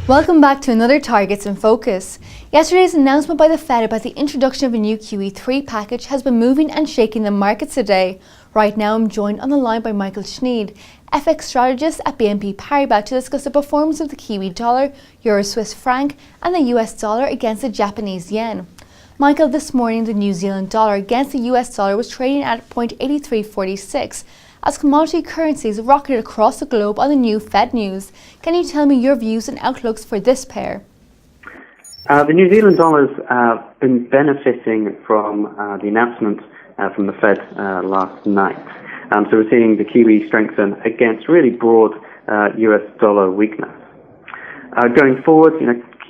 Welcome back to another Targets in Focus. Yesterday's announcement by the Fed about the introduction of a new QE3 package has been moving and shaking the markets today. Right now I'm joined on the line by Michael Sneyd, FX strategist at BNP Paribas, to discuss the performance of the Kiwi dollar, Euro Swiss franc and the US dollar against the Japanese yen. Michael, this morning the New Zealand dollar against the US dollar was trading at 0.8346. As commodity currencies rocketed across the globe on the new Fed news. Can you tell me your views and outlooks for this pair? The New Zealand dollar's been benefiting from the announcement from the Fed last night. So we're seeing the Kiwi strengthen against really broad US dollar weakness. Going forward,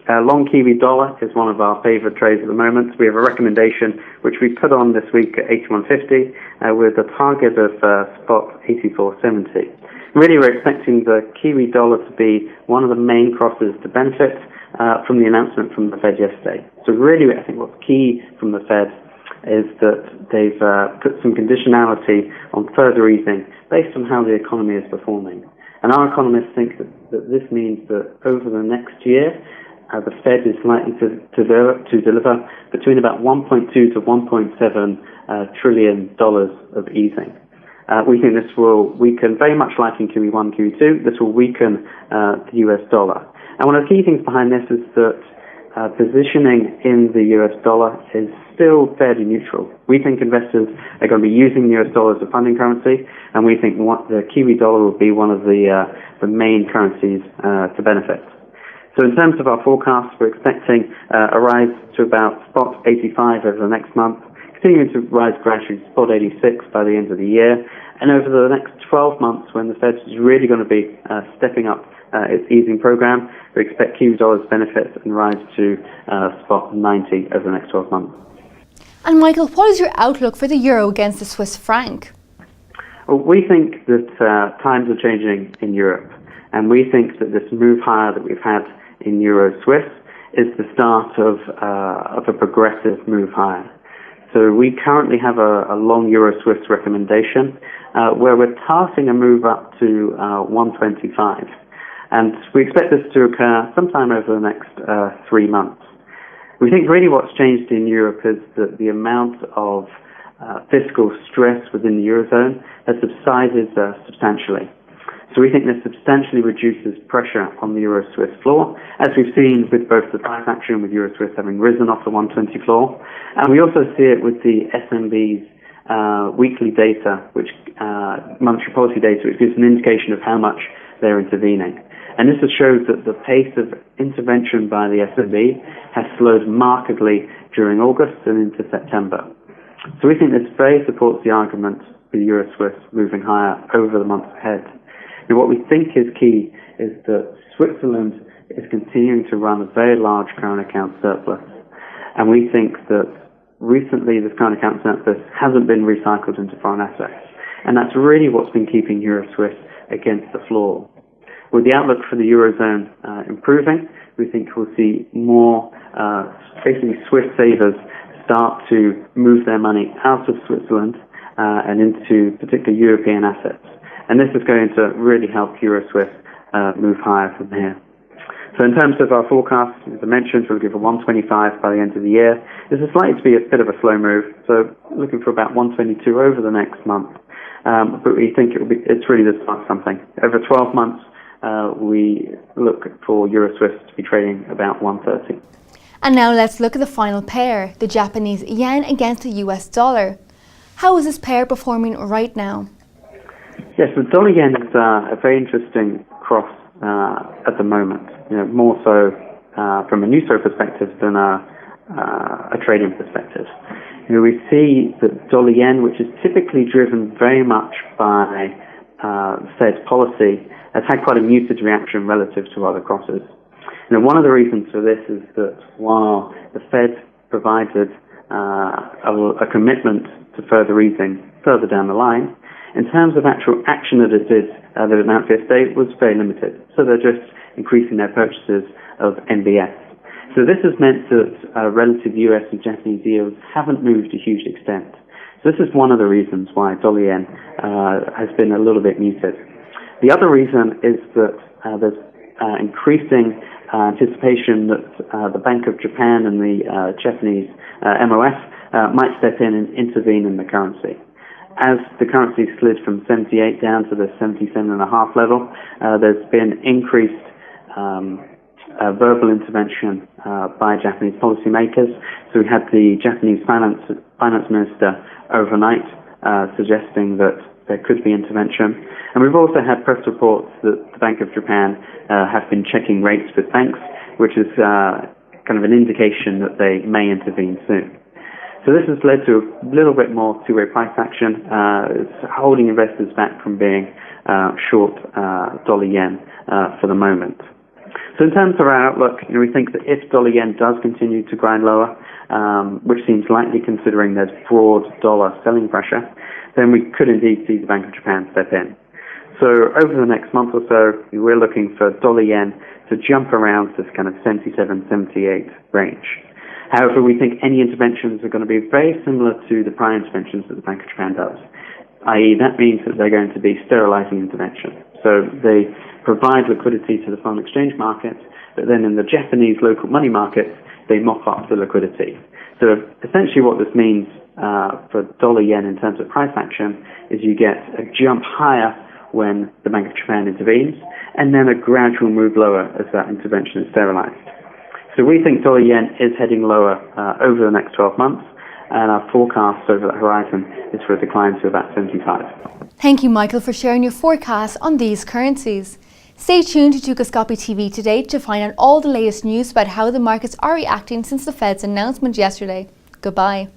long Kiwi dollar is one of our favorite trades at the moment. We have a recommendation which we put on this week at 81.50 with a target of spot 84.70. Really, we're expecting the Kiwi dollar to be one of the main crosses to benefit from the announcement from the Fed yesterday. So really, I think what's key from the Fed is that they've put some conditionality on further easing based on how the economy is performing. And our economists think that this means that over the next year, the Fed is likely to deliver between about $1.2 to $1.7 trillion of easing. We think this will weaken, very much like in QE1, QE2, this will weaken the US dollar. And one of the key things behind this is that positioning in the US dollar is still fairly neutral. We think investors are going to be using the US dollar as a funding currency, and we think the Kiwi dollar will be one of the main currencies to benefit. So in terms of our forecast, we're expecting a rise to about spot 85 over the next month, continuing to rise gradually to spot 86 by the end of the year. And over the next 12 months, when the Fed is really going to be stepping up its easing program, we expect Kiwi dollars benefits and rise to spot 90 over the next 12 months. And Michael, what is your outlook for the euro against the Swiss franc? Well, we think that times are changing in Europe, and we think that this move higher that we've had in Euro Swiss is the start of a progressive move higher. So we currently have a long Euro Swiss recommendation where we're targeting a move up to 125. And we expect this to occur sometime over the next 3 months. We think really what's changed in Europe is that the amount of fiscal stress within the Eurozone has subsided substantially. So we think this substantially reduces pressure on the Euro Swiss floor, as we've seen with both the price action with Euro Swiss having risen off the 120 floor, and we also see it with the SNB's weekly data, which monetary policy data, which gives an indication of how much they're intervening. And this shows that the pace of intervention by the SNB has slowed markedly during August and into September. So we think this very supports the argument for the Euro Swiss moving higher over the months ahead. And what we think is key is that Switzerland is continuing to run a very large current account surplus. And we think that recently this current account surplus hasn't been recycled into foreign assets. And that's really what's been keeping Euro Swiss against the floor. With the outlook for the Eurozone improving, we think we'll see more basically Swiss savers start to move their money out of Switzerland and into particularly European assets. And this is going to really help Euro Swiss move higher from here. So in terms of our forecast, as I mentioned, we'll give a 125 by the end of the year. This is likely to be a bit of a slow move, so looking for about 122 over the next month. But we think it's really the start of something. Over 12 months, we look for Euro Swiss to be trading about 130. And now let's look at the final pair, the Japanese yen against the US dollar. How is this pair performing right now? Yes, the dollar yen is a very interesting cross at the moment. More so from a news perspective than a trading perspective. We see that dollar yen, which is typically driven very much by Fed policy, has had quite a muted reaction relative to other crosses. One of the reasons for this is that while the Fed provided a commitment to further easing further down the line, in terms of actual action that it did, that it announced yesterday, was very limited. So they're just increasing their purchases of NBS. So this has meant that relative US and Japanese yields haven't moved to a huge extent. So this is one of the reasons why dollar yen has been a little bit muted. The other reason is that there's increasing anticipation that the Bank of Japan and the Japanese MOF might step in and intervene in the currency. As the currency slid from 78 down to the 77.5 level, there's been increased verbal intervention by Japanese policymakers. So we had the Japanese finance minister overnight suggesting that there could be intervention. And we've also had press reports that the Bank of Japan have been checking rates with banks, which is kind of an indication that they may intervene soon. So this has led to a little bit more two-way price action. It's holding investors back from being short dollar-yen for the moment. So in terms of our outlook, we think that if dollar-yen does continue to grind lower, which seems likely considering there's broad dollar selling pressure, then we could indeed see the Bank of Japan step in. So over the next month or so, we're looking for dollar-yen to jump around this kind of 77, 78 range. However, we think any interventions are going to be very similar to the prior interventions that the Bank of Japan does, i.e. that means that they're going to be sterilizing intervention. So they provide liquidity to the foreign exchange market, but then in the Japanese local money markets, they mop up the liquidity. So essentially what this means for dollar-yen in terms of price action is you get a jump higher when the Bank of Japan intervenes, and then a gradual move lower as that intervention is sterilized. So we think dollar-yen is heading lower over the next 12 months, and our forecast over that horizon is for a decline to about 75. Thank you, Michael, for sharing your forecast on these currencies. Stay tuned to Dukascopy TV today to find out all the latest news about how the markets are reacting since the Fed's announcement yesterday. Goodbye.